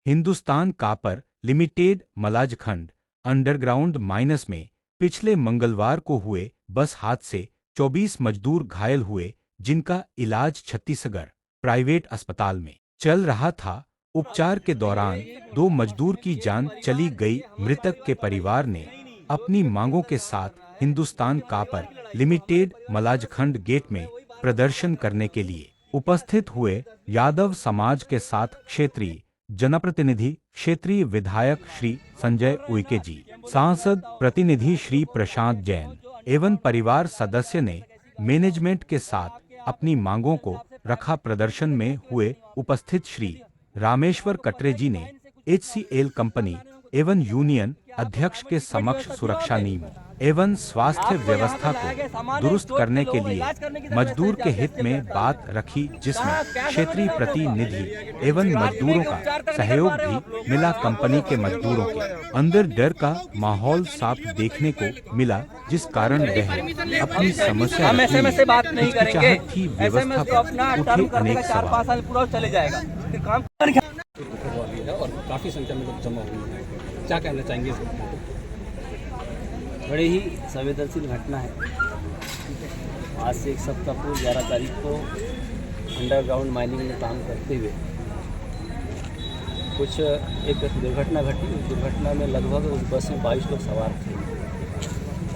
Hindustan Copper Limited Malajkhand underground minus में पिछले मंगलवार को हुए बस हादसे 24 मजदूर घायल हुए, जिनका इलाज छत्तीसगढ़ प्राइवेट अस्पताल में चल रहा था। उपचार के दौरान 2 मजदूर की जान चली गई। मृतक के परिवार ने अपनी मांगों के साथ Hindustan Copper Limited Malajkhand gate में प्रदर्शन करने के लिए उपस्थित हुए। यादव समाज के साथ क्षेत्रीय जनप्रतिनिधि, क्षेत्रीय विधायक श्री संजय उइके जी, सांसद प्रतिनिधि श्री प्रशांत जैन एवं परिवार सदस्य ने मैनेजमेंट के साथ अपनी मांगों को रखा। प्रदर्शन में हुए उपस्थित श्री रामेश्वर कटरे जी ने HCL कंपनी एवं यूनियन अध्यक्ष के समक्ष सुरक्षा नियम एवं स्वास्थ्य व्यवस्था को दुरुस्त करने के लिए मजदूर के हित में बात रखी, जिसमें क्षेत्रीय प्रतिनिधि एवं मजदूरों का सहयोग भी मिला। कंपनी के मजदूरों के अंदर डर का माहौल साफ देखने को मिला, जिस कारण वह अपनी समस्या हिचकिचाहट की व्यवस्था पर उठे अनेक सवाल। और काफ़ी संख्या में लोग जमा हुए हैं, क्या कहना चाहेंगे इस घटना को? बड़े ही संवेदनशील घटना है। आज से 1 सप्ताह पूर्व 11 तारीख को अंडरग्राउंड माइनिंग में काम करते हुए एक दुर्घटना घटी। उस दुर्घटना में लगभग उस बस में 22 लोग सवार थे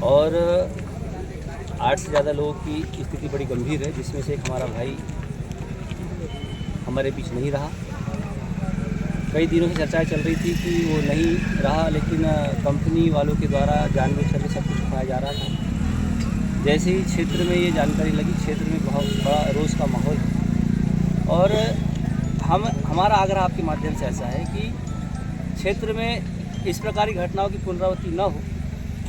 और 8 से ज़्यादा लोगों की स्थिति बड़ी गंभीर है, जिसमें से एक हमारा भाई हमारे बीच नहीं रहा। कई दिनों से चर्चाएं चल रही थी कि वो नहीं रहा, लेकिन कंपनी वालों के द्वारा जानबूझकर के सब कुछ उठाया जा रहा था। जैसे ही क्षेत्र में ये जानकारी लगी, क्षेत्र में बहुत बड़ा रोष का माहौल है और हमारा आग्रह आपके माध्यम से ऐसा है कि क्षेत्र में इस प्रकार की घटनाओं की पुनरावृत्ति न हो।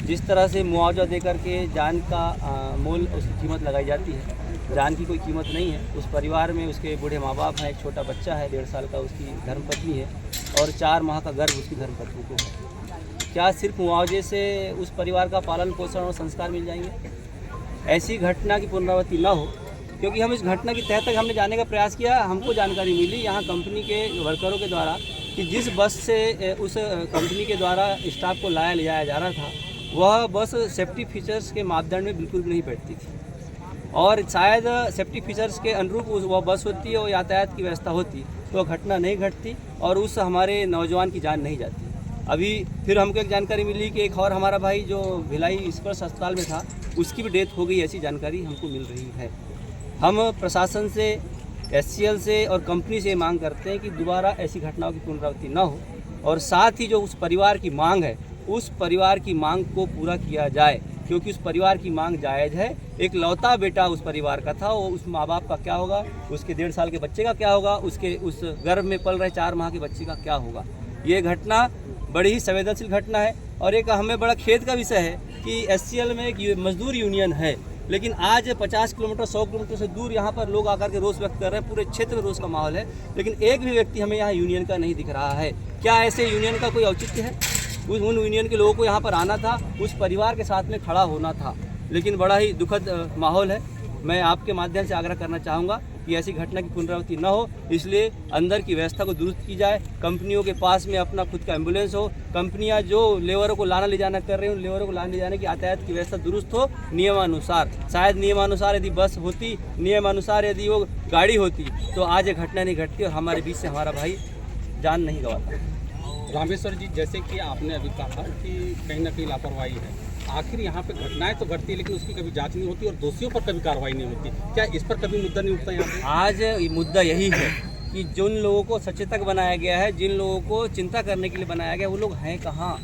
जिस तरह से मुआवजा देकर के जान का मोल उसकी कीमत लगाई जाती है, जान की कोई कीमत नहीं है। उस परिवार में उसके बूढ़े माँ बाप हैं, एक छोटा बच्चा है 1.5 साल का, उसकी धर्मपत्नी है और 4 माह का गर्भ उसकी धर्मपत्नी को है। क्या सिर्फ मुआवजे से उस परिवार का पालन पोषण और संस्कार मिल जाएंगे? ऐसी घटना की पुनरावृत्ति ना हो, क्योंकि हम इस घटना की तह तक हमने जाने का प्रयास किया। हमको जानकारी मिली यहाँ कंपनी के वर्करों के द्वारा कि जिस बस से उस कंपनी के द्वारा स्टाफ को ले जाया जा रहा था, वह बस सेफ्टी फीचर्स के मापदंड में बिल्कुल भी नहीं बैठती थी और शायद सेफ्टी फीचर्स के अनुरूप वह बस होती और यातायात की व्यवस्था होती तो घटना नहीं घटती और उस हमारे नौजवान की जान नहीं जाती। अभी फिर हमको एक जानकारी मिली कि एक और हमारा भाई जो भिलाई स्पर्श अस्पताल में था, उसकी भी डेथ हो गई। ऐसी जानकारी हमको मिल रही है। हम प्रशासन से, HCL से और कंपनी से मांग करते हैं कि दोबारा ऐसी घटनाओं की पुनरावृत्ति न हो और साथ ही जो उस परिवार की मांग है, उस परिवार की मांग को पूरा किया जाए, क्योंकि उस परिवार की मांग जायज़ है। एक लौता बेटा उस परिवार का था, वो उस माँ बाप का क्या होगा, उसके 1.5 साल के बच्चे का क्या होगा, उसके उस गर्भ में पल रहे 4 माह के बच्चे का क्या होगा। ये घटना बड़ी ही संवेदनशील घटना है और एक हमें बड़ा खेद का विषय है कि HCL में एक मजदूर यूनियन है, लेकिन आज 50 किलोमीटर 100 किलोमीटर से दूर यहाँ पर लोग आकर के रोष व्यक्त कर रहे हैं। पूरे क्षेत्र में रोष का माहौल है, लेकिन एक भी व्यक्ति हमें यहाँ यूनियन का नहीं दिख रहा है। क्या ऐसे यूनियन का कोई औचित्य है? उन यूनियन के लोगों को यहाँ पर आना था, उस परिवार के साथ में खड़ा होना था, लेकिन बड़ा ही दुखद माहौल है। मैं आपके माध्यम से आग्रह करना चाहूँगा कि ऐसी घटना की पुनरावृत्ति न हो, इसलिए अंदर की व्यवस्था को दुरुस्त की जाए। कंपनियों के पास में अपना खुद का एम्बुलेंस हो, कंपनियां जो लेबरों को लाना ले जाना कर रही हैं, उन लेबरों को लाने ले जाने की यातायात की व्यवस्था दुरुस्त हो नियमानुसार। शायद नियमानुसार यदि बस होती, नियमानुसार यदि वो गाड़ी होती, तो आज ये घटना नहीं घटती और हमारे बीच से हमारा भाई जान नहीं गंवाता। रामेश्वर जी, जैसे कि आपने अभी कहा कि कहीं ना कहीं लापरवाही है, आखिर यहाँ पे घटनाएं तो घटती है लेकिन उसकी कभी जांच नहीं होती और दोषियों पर कभी कार्रवाई नहीं होती। क्या इस पर कभी मुद्दा नहीं उठता यहाँ पे? आज मुद्दा यही है कि जिन लोगों को सचेतक बनाया गया है, जिन लोगों को चिंता करने के लिए बनाया गया, वो लोग हैं कहाँ?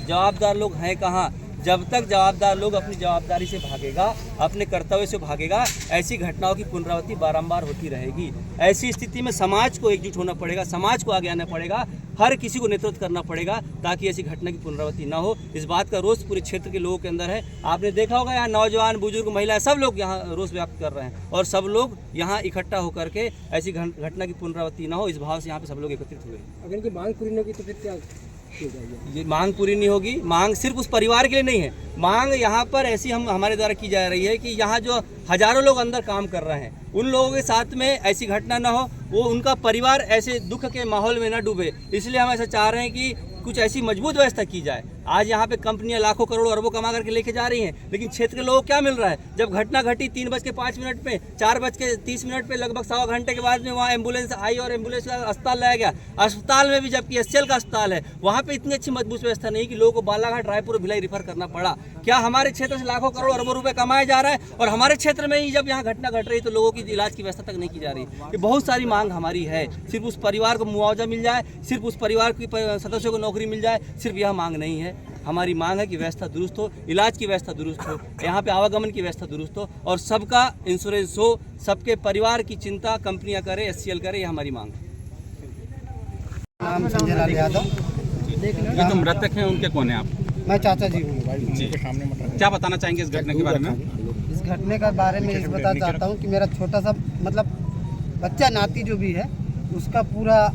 जवाबदार लोग हैं कहाँ? जब तक जवाबदार लोग अपनी जवाबदारी से भागेगा, अपने कर्तव्य से भागेगा, ऐसी घटनाओं की पुनरावृत्ति बारंबार होती रहेगी। ऐसी स्थिति में समाज को एकजुट होना पड़ेगा, समाज को आगे आना पड़ेगा, हर किसी को नेतृत्व करना पड़ेगा ताकि ऐसी घटना की पुनरावृत्ति ना हो। इस बात का रोष पूरे क्षेत्र के लोगों के अंदर है। आपने देखा होगा यहाँ नौजवान, बुजुर्ग, महिलाएं सब लोग यहाँ रोष व्यक्त कर रहे हैं और सब लोग यहाँ इकट्ठा होकर के ऐसी घटना की पुनरावृत्ति ना हो, इस भाव से यहाँ पे सब लोग एकत्रित हुए। अगर इनकी मांग पूरी न की तो फिर क्या? ये मांग पूरी नहीं होगी। मांग सिर्फ उस परिवार के लिए नहीं है, मांग यहाँ पर ऐसी हमारे द्वारा की जा रही है कि यहाँ जो हजारों लोग अंदर काम कर रहे हैं उन लोगों के साथ में ऐसी घटना ना हो, वो उनका परिवार ऐसे दुख के माहौल में ना डूबे। इसलिए हम ऐसा चाह रहे हैं कि कुछ ऐसी मजबूत व्यवस्था की जाए। आज यहाँ पे कंपनियां लाखों करोड़ों अरबों कमा करके लेके जा रही हैं, लेकिन क्षेत्र के लोगों को क्या मिल रहा है? जब घटना घटी 3:05 पे 4:30 पे लगभग सवा घंटे के बाद में वहाँ एम्बुलेंस आई और एम्बुलेंस का अस्पताल लाया गया। अस्पताल में भी जबकि एससीएल का अस्पताल है, वहाँ पे इतनी अच्छी मजबूत व्यवस्था नहीं कि लोगों को बालाघाट, रायपुर और भिलाई रिफर करना पड़ा। क्या हमारे क्षेत्र से लाखों करोड़ अरबों रुपए कमाया जा रहा है और हमारे क्षेत्र में ही जब यहाँ घटना घट रही तो लोगों की इलाज की व्यवस्था तक नहीं की जा रही। ये बहुत सारी मांग हमारी है। सिर्फ उस परिवार को मुआवजा मिल जाए, सिर्फ उस परिवार के सदस्यों को नौकरी मिल जाए, सिर्फ यह मांग नहीं है। हमारी मांग है कि व्यवस्था दुरुस्त हो, इलाज की व्यवस्था दुरुस्त हो, यहाँ पे आवागमन की व्यवस्था दुरुस्त हो और सबका इंश्योरेंस हो, सबके परिवार की चिंता कंपनियां करे, एससीएल करे, ये हमारी मांग है। नाम संजय लाल यादव। ये तो मृतक हैं, उनके कौन है आप? मैं चाचा जी हूँ। जी, क्या बताना चाहेंगे इस घटना के बारे में? इस घटने के बारे में ये बताना चाहता हूँ कि मेरा छोटा सा मतलब बच्चा नाती जो भी है उसका पूरा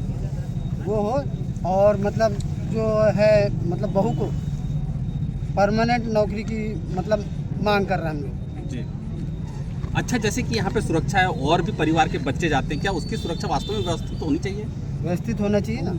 वो हो और मतलब जो है मतलब बहू को परमानेंट नौकरी की मतलब मांग कर रहे हैं हम लोग। जी, अच्छा, जैसे कि यहाँ पे सुरक्षा है और भी परिवार के बच्चे जाते हैं, क्या उसकी सुरक्षा वास्तव में व्यवस्थित होनी चाहिए? व्यवस्थित होना चाहिए ना।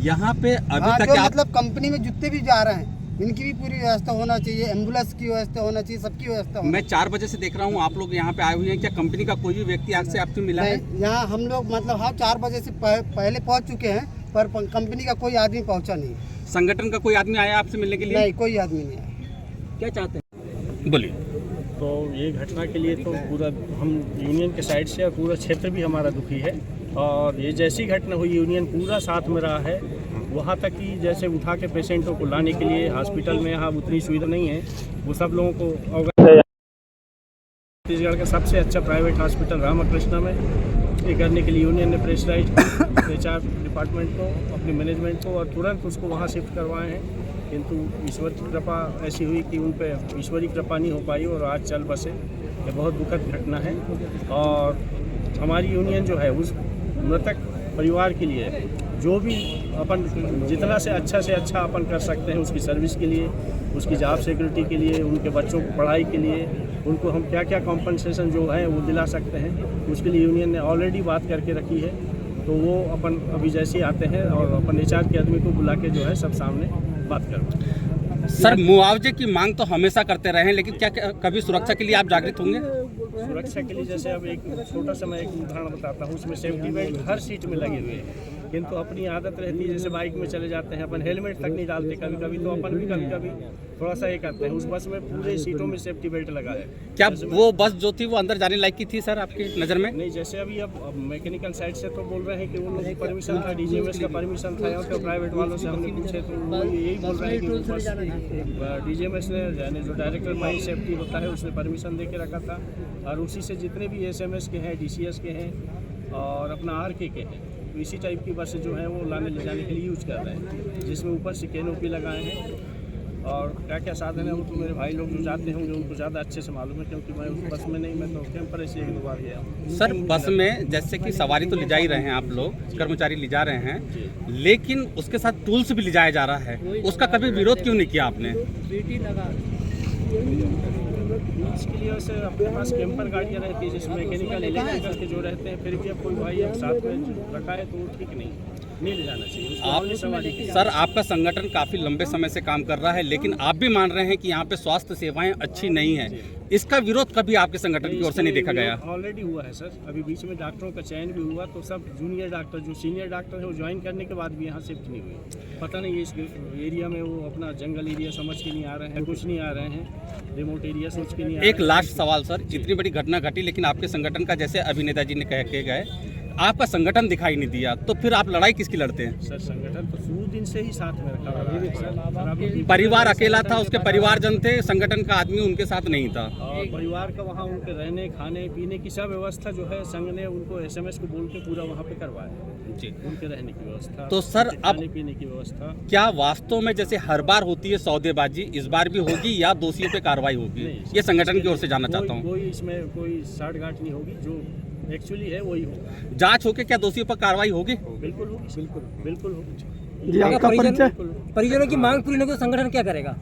यहाँ पे अभी तक जो मतलब कंपनी में जितने भी जा रहे हैं इनकी भी पूरी व्यवस्था होना चाहिए, एम्बुलेंस की व्यवस्था होना चाहिए, सबकी व्यवस्था होना। मैं 4 बजे से देख रहा हूँ आप लोग यहाँ पे आए हुए हैं, क्या कंपनी का कोई भी व्यक्ति आपसे आपसे मिला है? यहाँ हम लोग मतलब हाँ 4 बजे से पहले पहुँच चुके हैं पर कंपनी का कोई आदमी पहुँचा नहीं। संगठन का कोई आदमी आया आपसे मिलने के लिए? नहीं, कोई आदमी नहीं आया। क्या चाहते हैं, बोलिए। तो ये घटना के लिए तो पूरा हम यूनियन के साइड से और पूरा क्षेत्र भी हमारा दुखी है और ये जैसी घटना हुई यूनियन पूरा साथ में रहा है। वहाँ तक कि जैसे उठा के पेशेंटों को लाने के लिए हॉस्पिटल में यहाँ उतनी सुविधा नहीं है, वो सब लोगों को अवगत है। छत्तीसगढ़ का सबसे अच्छा प्राइवेट हॉस्पिटल रामाकृष्णा में ये करने के लिए यूनियन ने प्रेशराइज HR डिपार्टमेंट को, अपने मैनेजमेंट को और तुरंत उसको वहाँ शिफ्ट करवाए हैं, किंतु ईश्वर की कृपा ऐसी हुई कि उन पर ईश्वरी कृपा नहीं हो पाई और आज चल बसे। ये बहुत दुखद घटना है और हमारी यूनियन जो है उस मृतक परिवार के लिए जो भी अपन जितना से अच्छा अपन कर सकते हैं उसकी सर्विस के लिए, उसकी जॉब सिक्योरिटी के लिए, उनके बच्चों को पढ़ाई के लिए, उनको हम क्या क्या कॉम्पनसेशन जो है वो दिला सकते हैं, उसके लिए यूनियन ने ऑलरेडी बात करके रखी है। तो वो अपन अभी जैसे ही आते हैं और अपन HR के आदमी को बुला के जो है सब सामने बात करें। सर, मुआवजे की मांग तो हमेशा करते रहे हैं, लेकिन क्या कभी सुरक्षा के लिए आप जागृत होंगे? सुरक्षा के लिए जैसे अब एक छोटा सा मैं एक उदाहरण बताता हूँ, उसमें सेफ्टी बेल्ट हर सीट में लगे हुए हैं, किंतु अपनी आदत रहती है जैसे बाइक में चले जाते हैं अपन हेलमेट तक नहीं डालते कभी कभी, तो अपन भी कभी कभी थोड़ा सा ये करते हैं। उस बस में पूरे सीटों में सेफ्टी बेल्ट लगा है। क्या वो बस जो थी वो अंदर जाने लायक की थी सर आपकी नज़र में? नहीं, जैसे अभी अब मैकेनिकल साइड से तो बोल रहे हैं कि उन लोगों को परमिशन था, DGMS का परमिशन था, या तो प्राइवेट वालों से हमने पूछे तो वो यही बोल रहे हैं कि बस DGMS ने यानी जो डायरेक्टर माइन सेफ्टी होता है उसने परमिशन दे के रखा था और उसी से जितने भी SMS के हैं, DCS के हैं और अपना RK के हैं, तो इसी टाइप की बसें जो हैं वो लाने ले जाने के लिए यूज कर रहे हैं, जिसमें ऊपर से कैनोपी लगाए हैं और क्या क्या साधन है वो तो मेरे भाई लोग जो जाते होंगे उनको ज़्यादा अच्छे से मालूम है, क्योंकि मैं उस बस में नहीं, मैं तो कैंपर ऐसे 1-2 बार गया हूँ। सर, बस में जैसे कि सवारी तो ले जा ही रहे हैं आप लोग, कर्मचारी ले जा रहे हैं, लेकिन उसके साथ टूल्स भी ले जाया जा रहा है, उसका कभी विरोध क्यों नहीं किया आपने? इसके लिए वैसे अपने पास कैंपर गाड़ियाँ रहती है जिसमें मैकेनिकल इलेक्ट्रिकल के जो रहते हैं, फिर भी अब कोई भाई अब साथ में रखा है तो वो ठीक नहीं ले जाना चाहिए उसको अपनी सवारी की। सर, आपका संगठन काफ़ी लंबे समय से काम कर रहा है, लेकिन आप भी मान रहे हैं कि यहाँ पे स्वास्थ्य सेवाएं अच्छी नहीं हैं, इसका विरोध कभी आपके संगठन की ओर से नहीं देखा गया? ऑलरेडी हुआ है सर, अभी बीच में डॉक्टरों का चयन भी हुआ, तो सब जूनियर डॉक्टर जो सीनियर डॉक्टर है वो ज्वाइन करने के बाद भी यहाँ शिफ्ट नहीं हुए। पता नहीं इस एरिया में वो अपना जंगल एरिया समझ के नहीं आ रहे हैं, कुछ नहीं आ रहे हैं, रिमोट एरिया सोच के नहीं आ रहे हैं। एक लास्ट सवाल सर, इतनी बड़ी घटना घटी लेकिन आपके संगठन का, जैसे अभिनेता जी ने कह के गए, आपका संगठन दिखाई नहीं दिया, तो फिर आप लड़ाई किसकी लड़ते हैं? सर, संगठन तो शुरू दिन से ही साथ में रखा हुआ है सर। परिवार अकेला था, उसके परिवारजन थे, संगठन का आदमी उनके साथ नहीं था। और परिवार का वहाँ उनके रहने खाने पीने की सब व्यवस्था जो है संघ ने उनको SMS को बोल के पूरा वहाँ पे करवाया जी, उनके रहने की व्यवस्था। तो सर, अब खाने पीने की व्यवस्था क्या वास्तव में जैसे हर बार होती है सौदेबाजी, इस बार भी होगी या दोषियों पे कार्रवाई होगी? ये संगठन की ओर से जानना चाहता हूँ। कोई इसमें कोई साठगांठ नहीं होगी, जो एक्चुअली है वही होगा। जांच होके क्या दोषियों पर कार्रवाई होगी? बिल्कुल होगी, बिल्कुल होगी। जी आपका परिचय? परिजनों की मांग पूरी नहीं होगी तो संगठन क्या करेगा?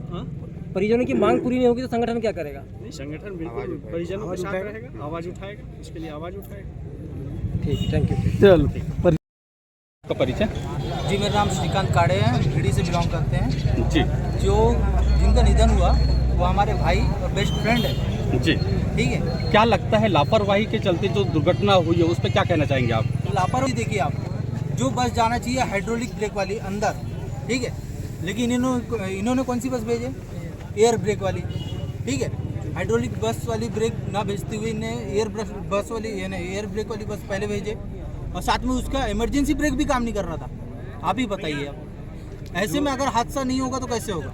परिजनों की मांग पूरी नहीं होगी तो संगठन क्या करेगा? नहीं, संगठन बिल्कुल परिजनों के साथ रहेगा, आवाज़ उठाएगा, इसके लिए आवाज़ उठाएगा। ठीक, थैंक यू। चलो का परिचय? जी मेरा नाम श्रीकांत काड़े हैं, भीड़ी से बिलोंग करते हैं। जी जो जिनका निधन हुआ वो हमारे भाई और बेस्ट फ्रेंड है। जी, ठीक है, क्या लगता है लापरवाही के चलते जो दुर्घटना हुई है उस पर क्या कहना चाहेंगे आप? लापरवाही देखिए आप, जो बस जाना चाहिए हाइड्रोलिक ब्रेक वाली अंदर, ठीक है, लेकिन इन्होंने कौन सी बस भेजे? एयर ब्रेक वाली, ठीक है। हाइड्रोलिक बस वाली ब्रेक ना भेजते हुए इन्हें बस वाली यानी एयर ब्रेक वाली बस पहले भेजे, और साथ में उसका इमरजेंसी ब्रेक भी काम नहीं कर रहा था। आप ही बताइए, अब ऐसे में अगर हादसा नहीं होगा तो कैसे होगा?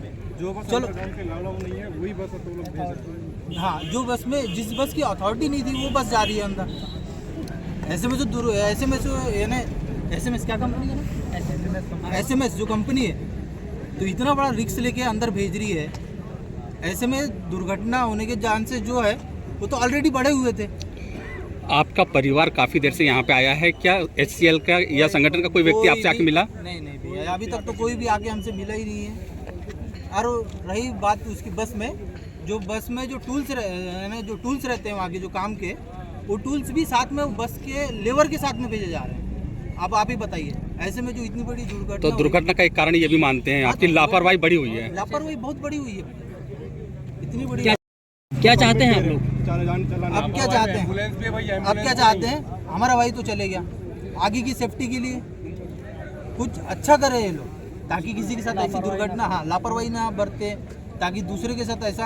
चलो नहीं है वही बस तो लोग भेज सकते हैं। हाँ, जो बस में जिस बस की अथॉरिटी नहीं थी वो बस जा रही है अंदर। ऐसे में जो एसएमएस क्या कंपनी है ना, एसएमएस जो कंपनी है, तो इतना बड़ा रिस्क लेके अंदर भेज रही है। ऐसे में दुर्घटना होने के चांसेस जो है वो तो ऑलरेडी बढ़े हुए थे। आपका परिवार काफी देर से यहाँ पे आया है, क्या HCL का या संगठन का कोई व्यक्ति आपसे आके मिला? नहीं भैया, अभी तक तो कोई भी आके हमसे मिला ही नहीं है। और रही बात उसकी बस में जो टूल्स रहते हैं वहाँ के जो काम के, वो टूल्स भी साथ में बस के लेबर के साथ में भेजे जा रहे हैं। अब आप ही बताइए, ऐसे में जो इतनी बड़ी दुर्घटना, तो दुर्घटना का एक कारण ये भी मानते हैं आपकी लापरवाही बड़ी हुई है? लापरवाही बहुत बड़ी हुई है, इतनी बड़ी। क्या चाहते हैं आप लोग? अब क्या चाहते हैं? अब क्या चाहते हैं? हमारा भाई तो चले गया, आगे की सेफ्टी के लिए कुछ अच्छा करे ये लोग, ताकि किसी के साथ ऐसी दुर्घटना, हाँ, लापरवाही ना बरते, ताकि दूसरे के साथ ऐसा